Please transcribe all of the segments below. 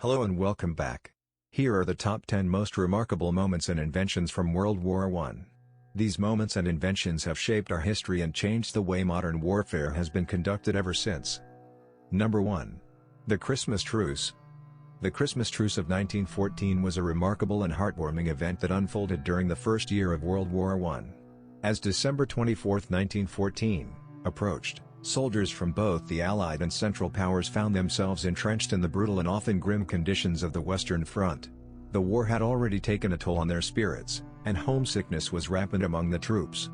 Hello and welcome back. Here are the top 10 most remarkable moments and inventions from World War I. These moments and inventions have shaped our history and changed the way modern warfare has been conducted ever since. Number 1. The Christmas Truce. The Christmas Truce of 1914 was a remarkable and heartwarming event that unfolded during the first year of World War I. As December 24, 1914, approached, soldiers from both the Allied and Central Powers found themselves entrenched in the brutal and often grim conditions of the Western Front. The war had already taken a toll on their spirits, and homesickness was rampant among the troops.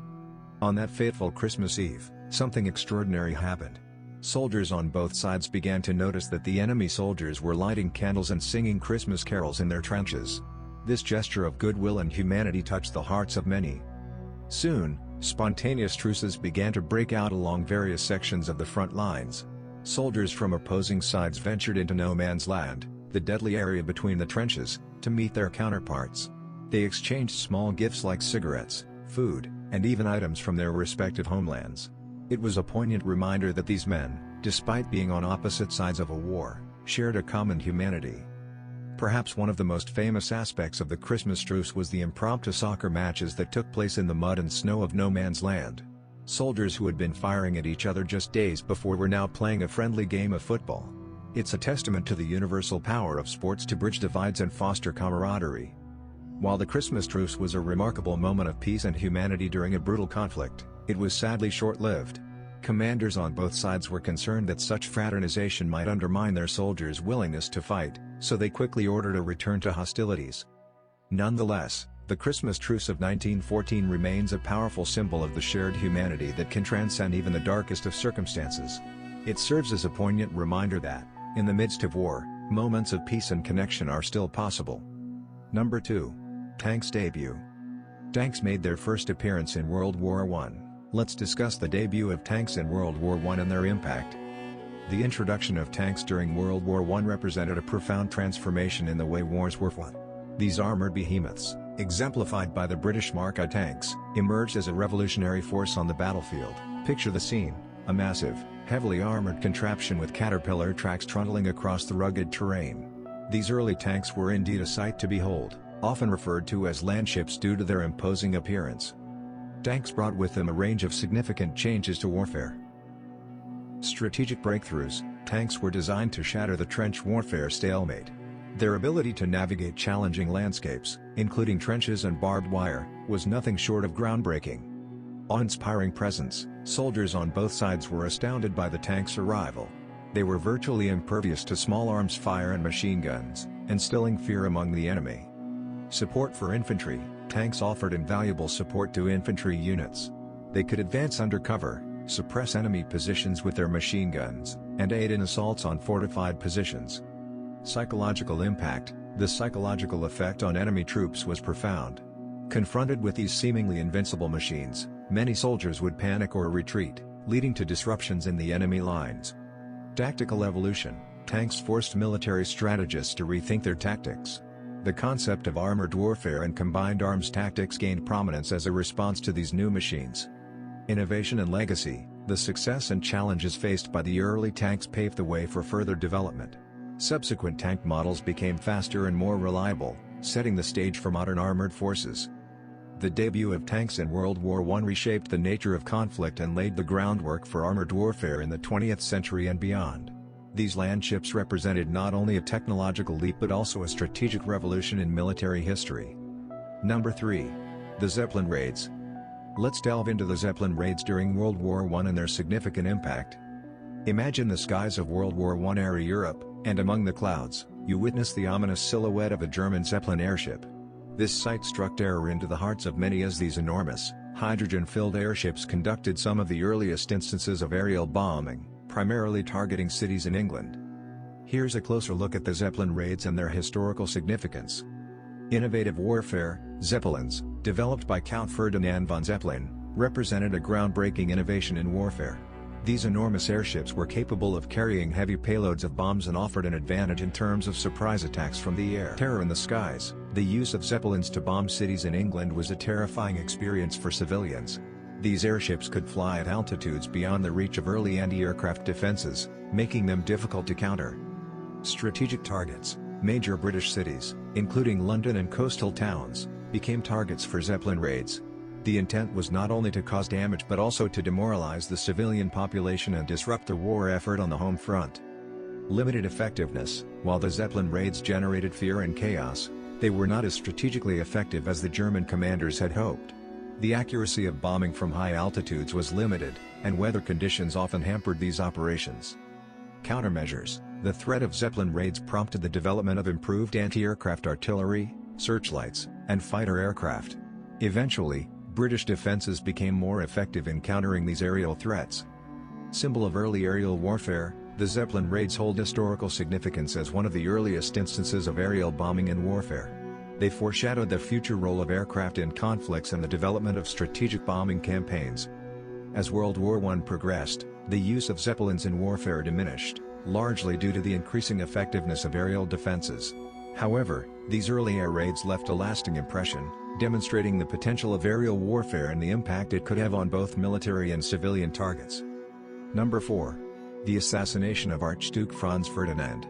On that fateful Christmas Eve, something extraordinary happened. Soldiers on both sides began to notice that the enemy soldiers were lighting candles and singing Christmas carols in their trenches. This gesture of goodwill and humanity touched the hearts of many. Soon, spontaneous truces began to break out along various sections of the front lines. Soldiers from opposing sides ventured into no man's land, the deadly area between the trenches, to meet their counterparts. They exchanged small gifts like cigarettes, food, and even items from their respective homelands. It was a poignant reminder that these men, despite being on opposite sides of a war, shared a common humanity. Perhaps one of the most famous aspects of the Christmas truce was the impromptu soccer matches that took place in the mud and snow of no man's land. Soldiers who had been firing at each other just days before were now playing a friendly game of football. It's a testament to the universal power of sports to bridge divides and foster camaraderie. While the Christmas truce was a remarkable moment of peace and humanity during a brutal conflict, it was sadly short-lived. Commanders on both sides were concerned that such fraternization might undermine their soldiers' willingness to fight, so they quickly ordered a return to hostilities. Nonetheless, the Christmas truce of 1914 remains a powerful symbol of the shared humanity that can transcend even the darkest of circumstances. It serves as a poignant reminder that, in the midst of war, moments of peace and connection are still possible. Number 2. Tanks debut. Tanks made their first appearance in World War I. Let's discuss the debut of tanks in World War I and their impact. The introduction of tanks during World War I represented a profound transformation in the way wars were fought. These armored behemoths, exemplified by the British Mark I tanks, emerged as a revolutionary force on the battlefield. Picture the scene: a massive, heavily armored contraption with caterpillar tracks trundling across the rugged terrain. These early tanks were indeed a sight to behold, often referred to as landships due to their imposing appearance. Tanks brought with them a range of significant changes to warfare. Strategic breakthroughs: tanks were designed to shatter the trench warfare stalemate. Their ability to navigate challenging landscapes, including trenches and barbed wire, was nothing short of groundbreaking. Awe-inspiring presence: soldiers on both sides were astounded by the tank's arrival. They were virtually impervious to small arms fire and machine guns, instilling fear among the enemy. Support for infantry: tanks offered invaluable support to infantry units. They could advance undercover, suppress enemy positions with their machine guns, and aid in assaults on fortified positions. Psychological impact: the psychological effect on enemy troops was profound. Confronted with these seemingly invincible machines, many soldiers would panic or retreat, leading to disruptions in the enemy lines. Tactical evolution: tanks forced military strategists to rethink their tactics. The concept of armored warfare and combined arms tactics gained prominence as a response to these new machines. Innovation and legacy: the success and challenges faced by the early tanks paved the way for further development. Subsequent tank models became faster and more reliable, setting the stage for modern armored forces. The debut of tanks in World War I reshaped the nature of conflict and laid the groundwork for armored warfare in the 20th century and beyond. These landships represented not only a technological leap but also a strategic revolution in military history. Number 3. The Zeppelin raids. Let's delve into the Zeppelin raids during World War I and their significant impact. Imagine the skies of World War I-era Europe, and among the clouds, you witness the ominous silhouette of a German Zeppelin airship. This sight struck terror into the hearts of many as these enormous, hydrogen-filled airships conducted some of the earliest instances of aerial bombing, primarily targeting cities in England. Here's a closer look at the Zeppelin raids and their historical significance. Innovative warfare: Zeppelins, developed by Count Ferdinand von Zeppelin, represented a groundbreaking innovation in warfare. These enormous airships were capable of carrying heavy payloads of bombs and offered an advantage in terms of surprise attacks from the air. Terror in the skies: the use of Zeppelins to bomb cities in England was a terrifying experience for civilians. These airships could fly at altitudes beyond the reach of early anti-aircraft defenses, making them difficult to counter. Strategic targets: Major British cities, including London and coastal towns, became targets for Zeppelin raids. The intent was not only to cause damage but also to demoralize the civilian population and disrupt the war effort on the home front. Limited effectiveness. While the Zeppelin raids generated fear and chaos, they were not as strategically effective as the German commanders had hoped. The accuracy of bombing from high altitudes was limited, and weather conditions often hampered these operations. Countermeasures. The threat of Zeppelin raids prompted the development of improved anti-aircraft artillery, searchlights, and fighter aircraft. Eventually, British defenses became more effective in countering these aerial threats. Symbol of early aerial warfare, the Zeppelin raids hold historical significance as one of the earliest instances of aerial bombing in warfare. They foreshadowed the future role of aircraft in conflicts and the development of strategic bombing campaigns. As World War I progressed, the use of Zeppelins in warfare diminished, largely due to the increasing effectiveness of aerial defenses. However, these early air raids left a lasting impression, demonstrating the potential of aerial warfare and the impact it could have on both military and civilian targets. Number 4. The assassination of Archduke Franz Ferdinand.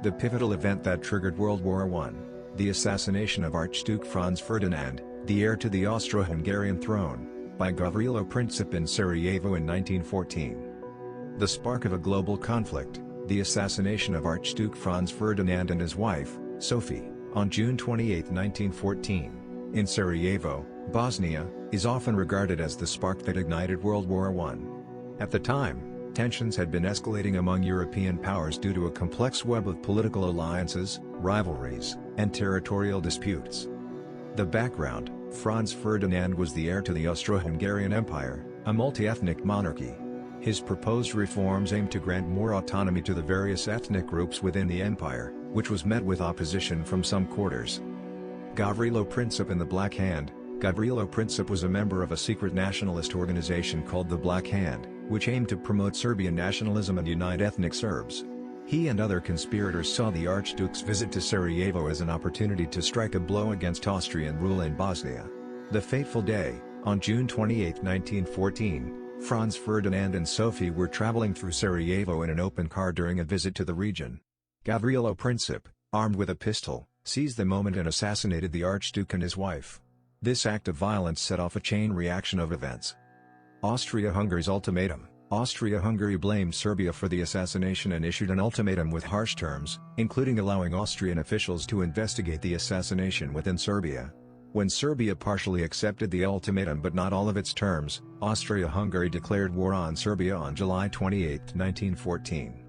The pivotal event that triggered World War I, the assassination of Archduke Franz Ferdinand, the heir to the Austro-Hungarian throne, by Gavrilo Princip in Sarajevo in 1914. The spark of a global conflict, the assassination of Archduke Franz Ferdinand and his wife, Sophie, on June 28, 1914, in Sarajevo, Bosnia, is often regarded as the spark that ignited World War I. At the time, tensions had been escalating among European powers due to a complex web of political alliances, rivalries, and territorial disputes. The background: Franz Ferdinand was the heir to the Austro-Hungarian Empire, a multi-ethnic monarchy. His proposed reforms aimed to grant more autonomy to the various ethnic groups within the empire, which was met with opposition from some quarters. Gavrilo Princip and the Black Hand. Gavrilo Princip was a member of a secret nationalist organization called the Black Hand, which aimed to promote Serbian nationalism and unite ethnic Serbs. He and other conspirators saw the Archduke's visit to Sarajevo as an opportunity to strike a blow against Austrian rule in Bosnia. The fateful day, on June 28, 1914, Franz Ferdinand and Sophie were traveling through Sarajevo in an open car during a visit to the region. Gavrilo Princip, armed with a pistol, seized the moment and assassinated the Archduke and his wife. This act of violence set off a chain reaction of events. Austria-Hungary's ultimatum. Austria-Hungary blamed Serbia for the assassination and issued an ultimatum with harsh terms, including allowing Austrian officials to investigate the assassination within Serbia. When Serbia partially accepted the ultimatum but not all of its terms, Austria-Hungary declared war on Serbia on July 28, 1914.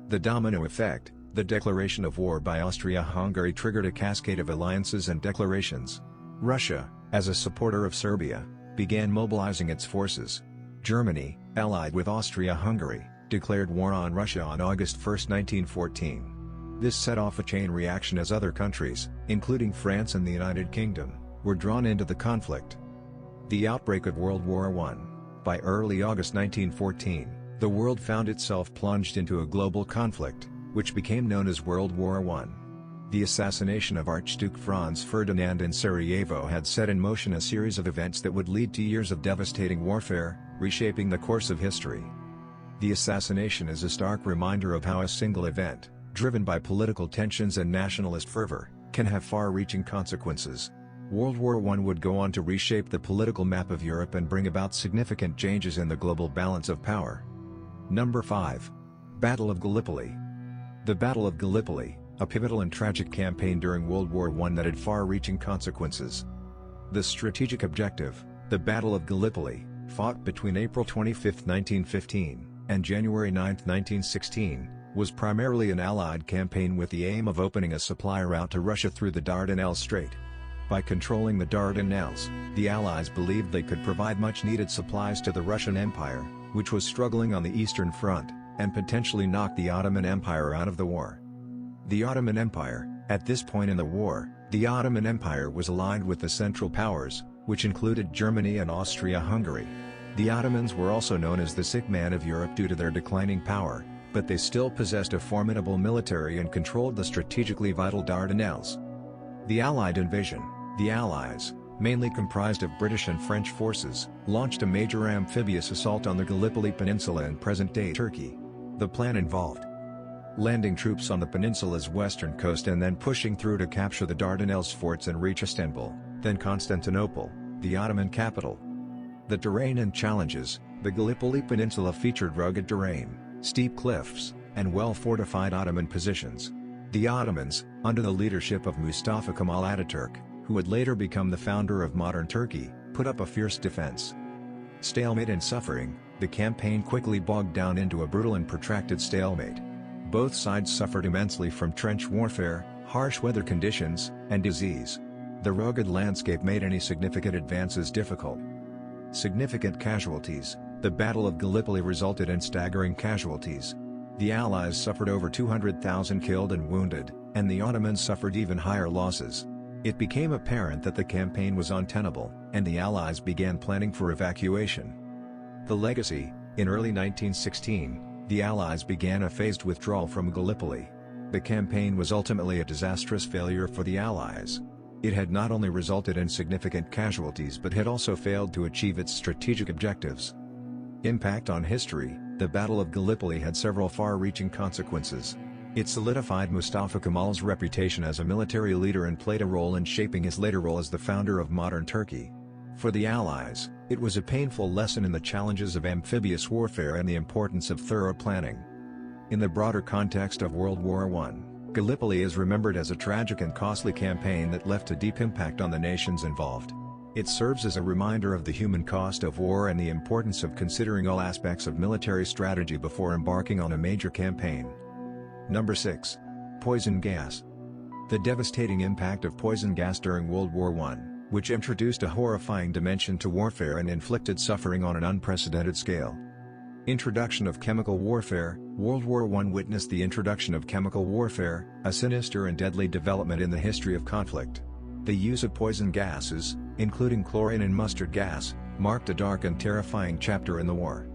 The domino effect. The declaration of war by Austria-Hungary triggered a cascade of alliances and declarations. Russia, as a supporter of Serbia, began mobilizing its forces. Germany, allied with Austria-Hungary, declared war on Russia on August 1, 1914. This set off a chain reaction as other countries, including France and the United Kingdom, were drawn into the conflict. The outbreak of World War I. By early August 1914, the world found itself plunged into a global conflict, which became known as World War I. The assassination of Archduke Franz Ferdinand in Sarajevo had set in motion a series of events that would lead to years of devastating warfare, reshaping the course of history. The assassination is a stark reminder of how a single event, driven by political tensions and nationalist fervor, can have far-reaching consequences. World War I would go on to reshape the political map of Europe and bring about significant changes in the global balance of power. Number 5. Battle of Gallipoli. The Battle of Gallipoli, a pivotal and tragic campaign during World War I that had far-reaching consequences. The strategic objective, the Battle of Gallipoli, fought between April 25, 1915, and January 9, 1916, was primarily an Allied campaign with the aim of opening a supply route to Russia through the Dardanelles Strait. By controlling the Dardanelles, the Allies believed they could provide much-needed supplies to the Russian Empire, which was struggling on the Eastern Front, and potentially knock the Ottoman Empire out of the war. The Ottoman Empire. At this point in the war, the Ottoman Empire was aligned with the Central Powers, which included Germany and Austria-Hungary. The Ottomans were also known as the sick man of Europe due to their declining power, but they still possessed a formidable military and controlled the strategically vital Dardanelles. The Allied invasion. The Allies, mainly comprised of British and French forces, launched a major amphibious assault on the Gallipoli Peninsula in present-day Turkey. The plan involved landing troops on the peninsula's western coast and then pushing through to capture the Dardanelles forts and reach Istanbul, then Constantinople, the Ottoman capital. The terrain and challenges: the Gallipoli Peninsula featured rugged terrain, steep cliffs, and well-fortified Ottoman positions. The Ottomans, under the leadership of Mustafa Kemal Ataturk, who would later become the founder of modern Turkey, put up a fierce defense. Stalemate and suffering: the campaign quickly bogged down into a brutal and protracted stalemate. Both sides suffered immensely from trench warfare, harsh weather conditions, and disease. The rugged landscape made any significant advances difficult. Significant casualties: the Battle of Gallipoli resulted in staggering casualties. The Allies suffered over 200,000 killed and wounded, and the Ottomans suffered even higher losses. It became apparent that the campaign was untenable, and the Allies began planning for evacuation. The legacy: in early 1916, the Allies began a phased withdrawal from Gallipoli. The campaign was ultimately a disastrous failure for the Allies. It had not only resulted in significant casualties but had also failed to achieve its strategic objectives. Impact on history: the Battle of Gallipoli had several far-reaching consequences. It solidified Mustafa Kemal's reputation as a military leader and played a role in shaping his later role as the founder of modern Turkey. For the Allies, it was a painful lesson in the challenges of amphibious warfare and the importance of thorough planning. In the broader context of World War I, Gallipoli is remembered as a tragic and costly campaign that left a deep impact on the nations involved. It serves as a reminder of the human cost of war and the importance of considering all aspects of military strategy before embarking on a major campaign. Number 6. Poison gas. The devastating impact of poison gas during World War I, which introduced a horrifying dimension to warfare and inflicted suffering on an unprecedented scale. Introduction of chemical warfare: World War I witnessed the introduction of chemical warfare, a sinister and deadly development in the history of conflict. The use of poison gases, including chlorine and mustard gas, marked a dark and terrifying chapter in the war.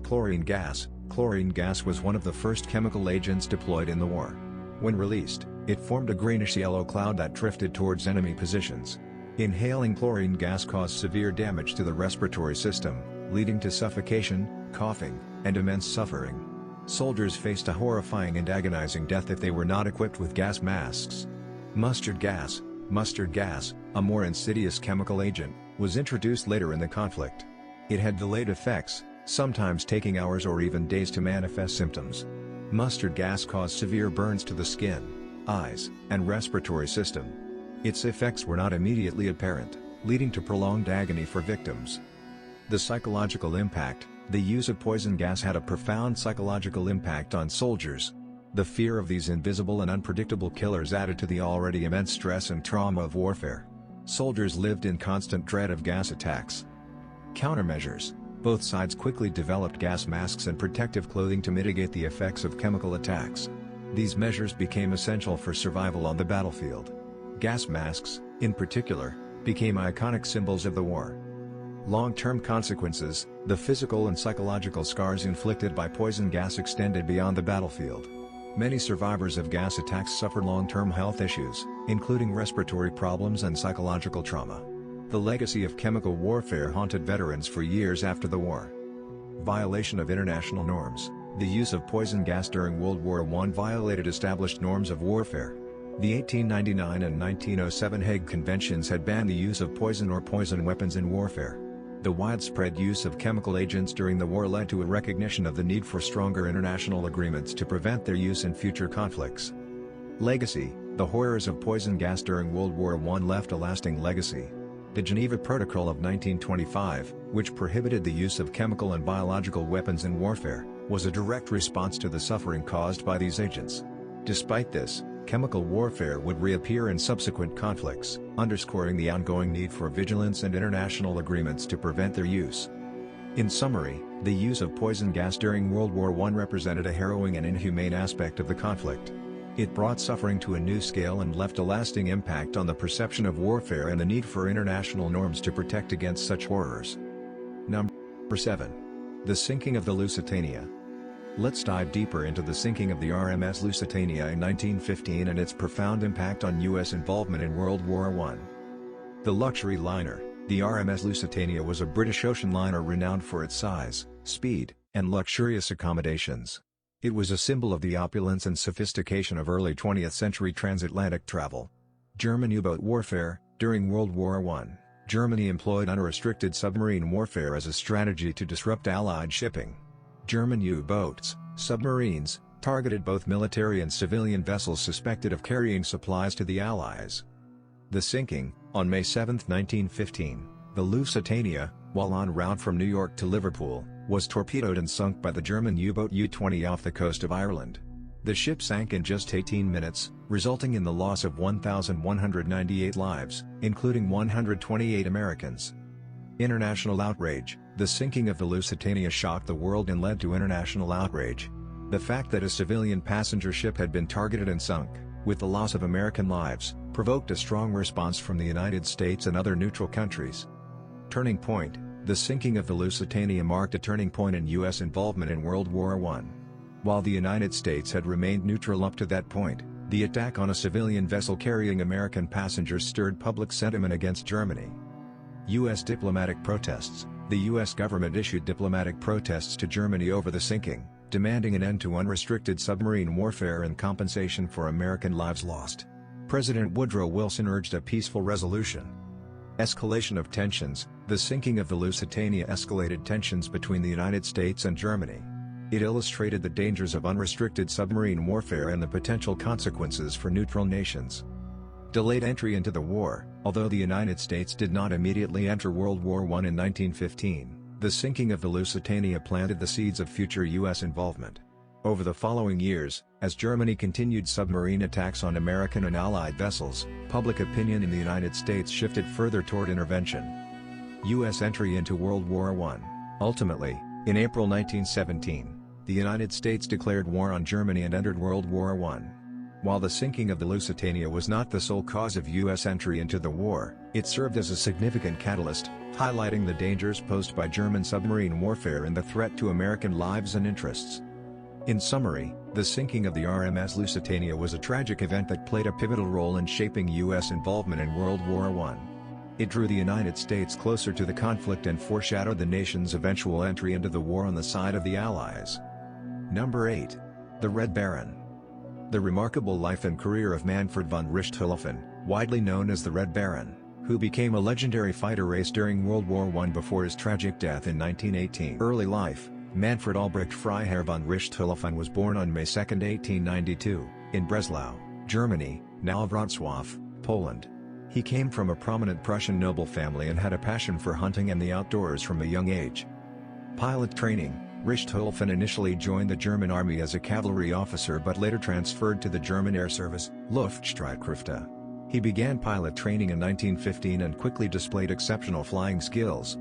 Chlorine gas: chlorine gas was one of the first chemical agents deployed in the war. When released, it formed a greenish-yellow cloud that drifted towards enemy positions. Inhaling chlorine gas caused severe damage to the respiratory system, leading to suffocation, coughing, and immense suffering. Soldiers faced a horrifying and agonizing death if they were not equipped with gas masks. Mustard gas: mustard gas, a more insidious chemical agent, was introduced later in the conflict. It had delayed effects, sometimes taking hours or even days to manifest symptoms. Mustard gas caused severe burns to the skin, eyes, and respiratory system. Its effects were not immediately apparent, leading to prolonged agony for victims. The psychological impact: the use of poison gas had a profound psychological impact on soldiers. The fear of these invisible and unpredictable killers added to the already immense stress and trauma of warfare. Soldiers lived in constant dread of gas attacks. Countermeasures: both sides quickly developed gas masks and protective clothing to mitigate the effects of chemical attacks. These measures became essential for survival on the battlefield. Gas masks, in particular, became iconic symbols of the war. Long-term consequences: the physical and psychological scars inflicted by poison gas extended beyond the battlefield. Many survivors of gas attacks suffered long-term health issues, including respiratory problems and psychological trauma. The legacy of chemical warfare haunted veterans for years after the war. Violation of international norms: the use of poison gas during World War I violated established norms of warfare. The 1899 and 1907 Hague Conventions had banned the use of poison or poison weapons in warfare. The widespread use of chemical agents during the war led to a recognition of the need for stronger international agreements to prevent their use in future conflicts. Legacy: the horrors of poison gas during World War I left a lasting legacy. The Geneva Protocol of 1925, which prohibited the use of chemical and biological weapons in warfare, was a direct response to the suffering caused by these agents. Despite this, chemical warfare would reappear in subsequent conflicts, underscoring the ongoing need for vigilance and international agreements to prevent their use. In summary, the use of poison gas during World War I represented a harrowing and inhumane aspect of the conflict. It brought suffering to a new scale and left a lasting impact on the perception of warfare and the need for international norms to protect against such horrors. Number 7. The sinking of the Lusitania. Let's dive deeper into the sinking of the RMS Lusitania in 1915 and its profound impact on U.S. involvement in World War I. The luxury liner, the RMS Lusitania, was a British ocean liner renowned for its size, speed, and luxurious accommodations. It was a symbol of the opulence and sophistication of early 20th century transatlantic travel. German U-boat warfare. During World War I, Germany employed unrestricted submarine warfare as a strategy to disrupt Allied shipping. German U-boats, submarines, targeted both military and civilian vessels suspected of carrying supplies to the Allies. The sinking, on May 7, 1915, the Lusitania, while en route from New York to Liverpool, was torpedoed and sunk by the German U-boat U-20 off the coast of Ireland. The ship sank in just 18 minutes, resulting in the loss of 1,198 lives, including 128 Americans. International outrage. The sinking of the Lusitania shocked the world and led to international outrage. The fact that a civilian passenger ship had been targeted and sunk, with the loss of American lives, provoked a strong response from the United States and other neutral countries. Turning point. The sinking of the Lusitania marked a turning point in U.S. involvement in World War I. While the United States had remained neutral up to that point, the attack on a civilian vessel carrying American passengers stirred public sentiment against Germany. U.S. diplomatic protests. The U.S. government issued diplomatic protests to Germany over the sinking, demanding an end to unrestricted submarine warfare and compensation for American lives lost. President Woodrow Wilson urged a peaceful resolution. Escalation of tensions. The sinking of the Lusitania escalated tensions between the United States and Germany. It illustrated the dangers of unrestricted submarine warfare and the potential consequences for neutral nations. Delayed entry into the war. Although the United States did not immediately enter World War I in 1915, the sinking of the Lusitania planted the seeds of future U.S. involvement. Over the following years, as Germany continued submarine attacks on American and Allied vessels, public opinion in the United States shifted further toward intervention. U.S. entry into World War I. Ultimately, in April 1917, the United States declared war on Germany and entered World War I. While the sinking of the Lusitania was not the sole cause of U.S. entry into the war, it served as a significant catalyst, highlighting the dangers posed by German submarine warfare and the threat to American lives and interests. In summary, the sinking of the RMS Lusitania was a tragic event that played a pivotal role in shaping U.S. involvement in World War I. It drew the United States closer to the conflict and foreshadowed the nation's eventual entry into the war on the side of the Allies. Number 8. The Red Baron. The remarkable life and career of Manfred von Richthofen, widely known as the Red Baron, who became a legendary fighter ace during World War I before his tragic death in 1918. Early life. Manfred Albrecht Freiherr von Richthofen was born on May 2, 1892, in Breslau, Germany, now Wrocław, Poland. He came from a prominent Prussian noble family and had a passion for hunting and the outdoors from a young age. Pilot training. Richthofen initially joined the German army as a cavalry officer but later transferred to the German Air Service, Luftstreitkräfte. He began pilot training in 1915 and quickly displayed exceptional flying skills.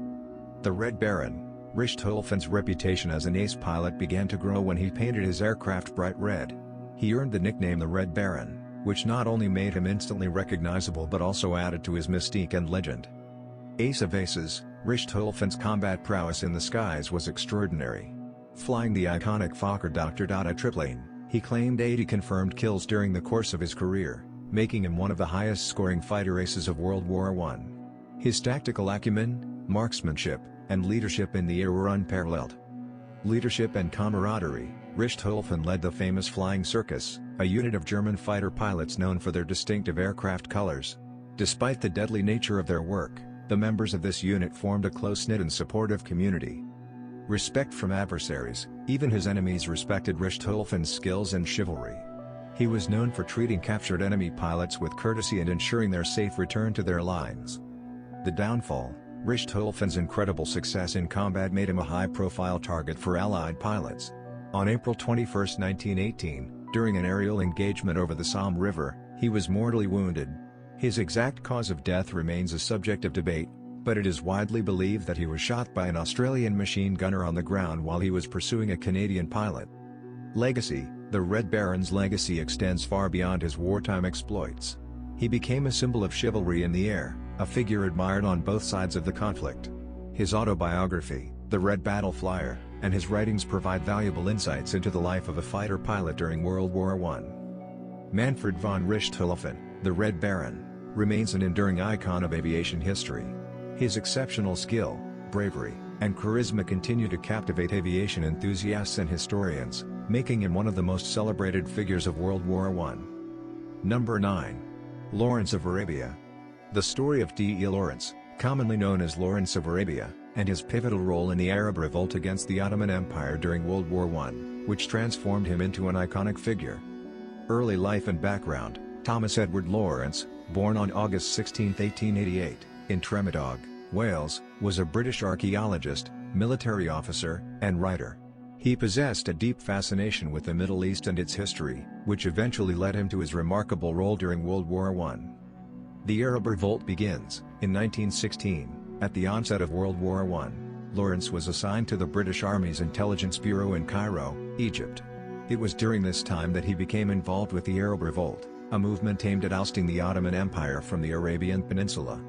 The Red Baron. Richthofen's reputation as an ace pilot began to grow when he painted his aircraft bright red. He earned the nickname the Red Baron, which not only made him instantly recognizable but also added to his mystique and legend. Ace of aces, Richthofen's combat prowess in the skies was extraordinary. Flying the iconic Fokker Dr. Triplane, he claimed 80 confirmed kills during the course of his career, making him one of the highest-scoring fighter aces of World War I. His tactical acumen, marksmanship, and leadership in the air were unparalleled. Leadership and camaraderie. Richthofen led the famous Flying Circus, a unit of German fighter pilots known for their distinctive aircraft colors. Despite the deadly nature of their work, the members of this unit formed a close-knit and supportive community. Respect from adversaries. Even his enemies respected Richthofen's skills and chivalry. He was known for treating captured enemy pilots with courtesy and ensuring their safe return to their lines. The downfall. Richthofen's incredible success in combat made him a high-profile target for Allied pilots. On April 21, 1918, during an aerial engagement over the Somme River, he was mortally wounded. His exact cause of death remains a subject of debate, but it is widely believed that he was shot by an Australian machine gunner on the ground while he was pursuing a Canadian pilot. Legacy. The Red Baron's legacy extends far beyond his wartime exploits. He became a symbol of chivalry in the air, a figure admired on both sides of the conflict. His autobiography, The Red Battle Flyer, and his writings provide valuable insights into the life of a fighter pilot during World War I. Manfred von Richthofen, the Red Baron, remains an enduring icon of aviation history. His exceptional skill, bravery, and charisma continue to captivate aviation enthusiasts and historians. making him one of the most celebrated figures of World War I. Number 9. Lawrence of Arabia. The story of D. E. Lawrence, commonly known as Lawrence of Arabia, and his pivotal role in the Arab revolt against the Ottoman Empire during World War I, which transformed him into an iconic figure. Early life and background: Thomas Edward Lawrence, born on August 16, 1888, in Tremedog, Wales, was a British archaeologist, military officer, and writer. He possessed a deep fascination with the Middle East and its history, which eventually led him to his remarkable role during World War I. The Arab Revolt begins, in 1916, at the onset of World War I. Lawrence was assigned to the British Army's Intelligence Bureau in Cairo, Egypt. It was during this time that he became involved with the Arab Revolt, a movement aimed at ousting the Ottoman Empire from the Arabian Peninsula.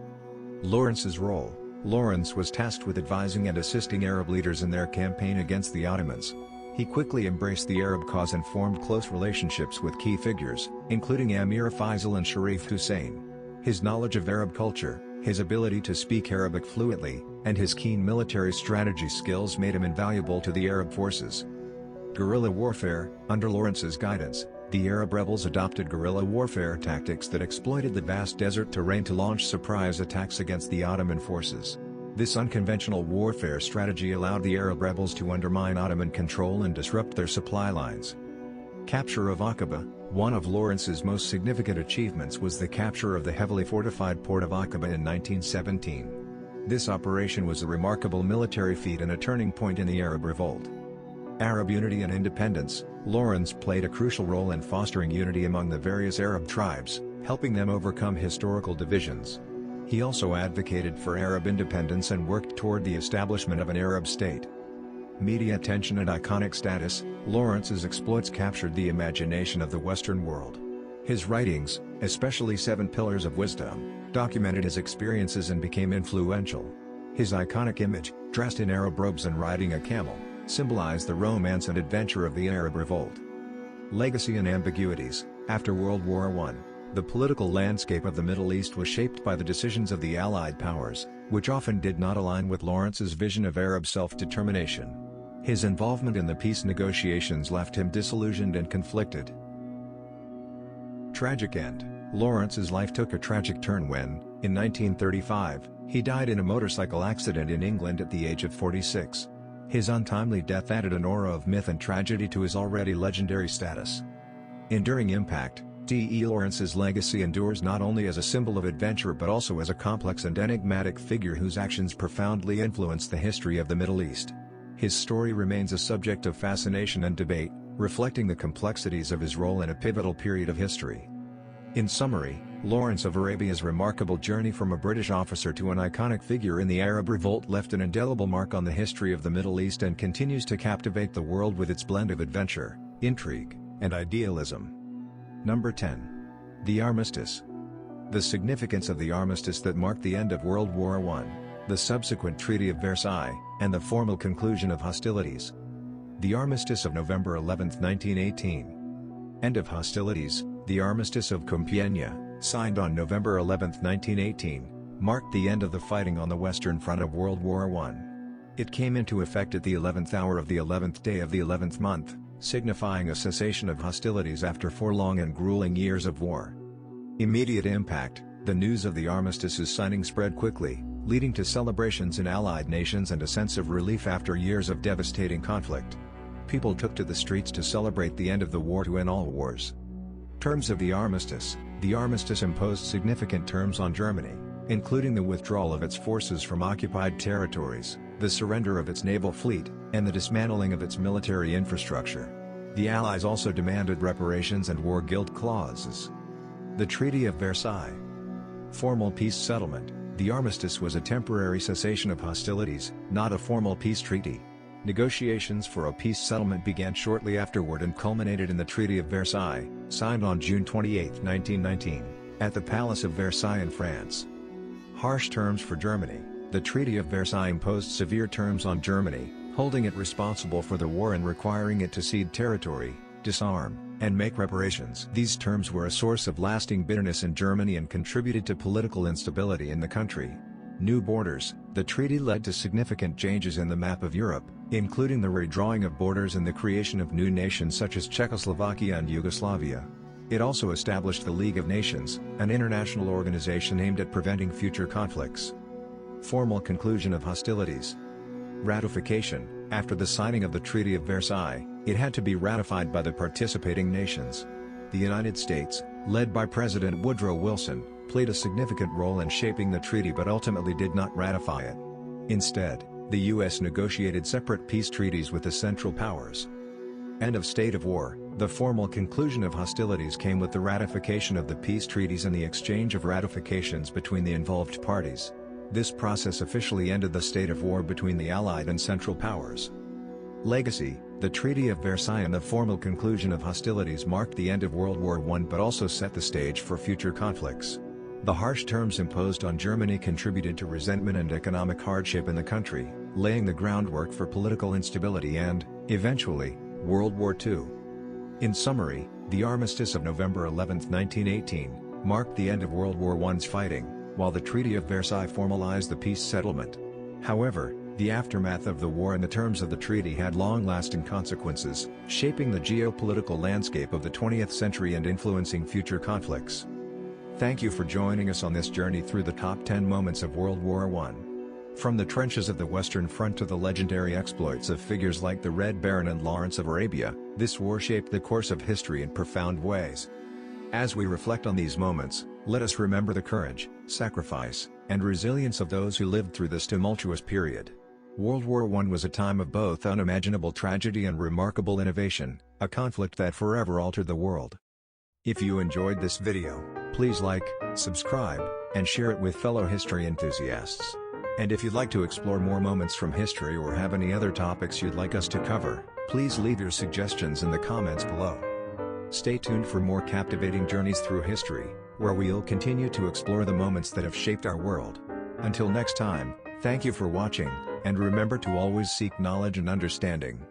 Lawrence's role: Lawrence was tasked with advising and assisting Arab leaders in their campaign against the Ottomans. He quickly embraced the Arab cause and formed close relationships with key figures, including Amir Faisal and Sharif Hussein. His knowledge of Arab culture, his ability to speak Arabic fluently, and his keen military strategy skills made him invaluable to the Arab forces. Guerrilla warfare: under Lawrence's guidance, the Arab rebels adopted guerrilla warfare tactics that exploited the vast desert terrain to launch surprise attacks against the Ottoman forces. This unconventional warfare strategy allowed the Arab rebels to undermine Ottoman control and disrupt their supply lines. Capture of Aqaba: one of Lawrence's most significant achievements was the capture of the heavily fortified port of Aqaba in 1917. This operation was a remarkable military feat and a turning point in the Arab Revolt. Arab unity and independence: Lawrence played a crucial role in fostering unity among the various Arab tribes, helping them overcome historical divisions. He also advocated for Arab independence and worked toward the establishment of an Arab state. Media attention and iconic status: Lawrence's exploits captured the imagination of the Western world. His writings, especially Seven Pillars of Wisdom, documented his experiences and became influential. His iconic image, dressed in Arab robes and riding a camel, symbolized the romance and adventure of the Arab Revolt. Legacy and ambiguities: after World War I, the political landscape of the Middle East was shaped by the decisions of the Allied powers, which often did not align with Lawrence's vision of Arab self-determination. His involvement in the peace negotiations left him disillusioned and conflicted. Tragic end: Lawrence's life took a tragic turn when, in 1935, he died in a motorcycle accident in England at the age of 46. His untimely death added an aura of myth and tragedy to his already legendary status. Enduring impact: D. E. Lawrence's legacy endures not only as a symbol of adventure but also as a complex and enigmatic figure whose actions profoundly influenced the history of the Middle East. His story remains a subject of fascination and debate, reflecting the complexities of his role in a pivotal period of history. In summary, Lawrence of Arabia's remarkable journey from a British officer to an iconic figure in the Arab Revolt left an indelible mark on the history of the Middle East and continues to captivate the world with its blend of adventure, intrigue, and idealism. Number 10. The Armistice. The significance of the armistice that marked the end of World War I, the subsequent Treaty of Versailles, and the formal conclusion of hostilities. The Armistice of November 11, 1918. End of hostilities: the Armistice of Compiègne, signed on November 11, 1918, marked the end of the fighting on the Western Front of World War I. It came into effect at the 11th hour of the 11th day of the 11th month, signifying a cessation of hostilities after 4 long and grueling years of war. Immediate impact: the news of the armistice's signing spread quickly, leading to celebrations in Allied nations and a sense of relief after years of devastating conflict. People took to the streets to celebrate the end of the war to end all wars. Terms of the armistice: the armistice imposed significant terms on Germany, including the withdrawal of its forces from occupied territories, the surrender of its naval fleet, and the dismantling of its military infrastructure. The Allies also demanded reparations and war guilt clauses. The Treaty of Versailles. Formal peace settlement: the armistice was a temporary cessation of hostilities, not a formal peace treaty. Negotiations for a peace settlement began shortly afterward and culminated in the Treaty of Versailles, signed on June 28, 1919, at the Palace of Versailles in France. Harsh terms for Germany: the Treaty of Versailles imposed severe terms on Germany, holding it responsible for the war and requiring it to cede territory, disarm, and make reparations. These terms were a source of lasting bitterness in Germany and contributed to political instability in the country. New borders. The treaty led to significant changes in the map of Europe, including the redrawing of borders and the creation of new nations such as Czechoslovakia and Yugoslavia. It also established the League of Nations, an international organization aimed at preventing future conflicts. Formal conclusion of hostilities. Ratification. After the signing of the Treaty of Versailles, it had to be ratified by the participating nations. The United States, led by President Woodrow Wilson, played a significant role in shaping the treaty but ultimately did not ratify it. Instead, the U.S. negotiated separate peace treaties with the Central Powers. End of state of war. The formal conclusion of hostilities came with the ratification of the peace treaties and the exchange of ratifications between the involved parties. This process officially ended the state of war between the Allied and Central Powers. Legacy. The Treaty of Versailles and the formal conclusion of hostilities marked the end of World War I but also set the stage for future conflicts. The harsh terms imposed on Germany contributed to resentment and economic hardship in the country, laying the groundwork for political instability and, eventually, World War II. In summary, the Armistice of November 11, 1918, marked the end of World War I's fighting, while the Treaty of Versailles formalized the peace settlement. However, the aftermath of the war and the terms of the treaty had long-lasting consequences, shaping the geopolitical landscape of the 20th century and influencing future conflicts. Thank you for joining us on this journey through the top 10 moments of World War I. From the trenches of the Western Front to the legendary exploits of figures like the Red Baron and Lawrence of Arabia, this war shaped the course of history in profound ways. As we reflect on these moments, let us remember the courage, sacrifice, and resilience of those who lived through this tumultuous period. World War I was a time of both unimaginable tragedy and remarkable innovation, a conflict that forever altered the world. If you enjoyed this video, please like, subscribe, and share it with fellow history enthusiasts. And if you'd like to explore more moments from history or have any other topics you'd like us to cover, please leave your suggestions in the comments below. Stay tuned for more captivating journeys through history, where we'll continue to explore the moments that have shaped our world. Until next time, thank you for watching, and remember to always seek knowledge and understanding.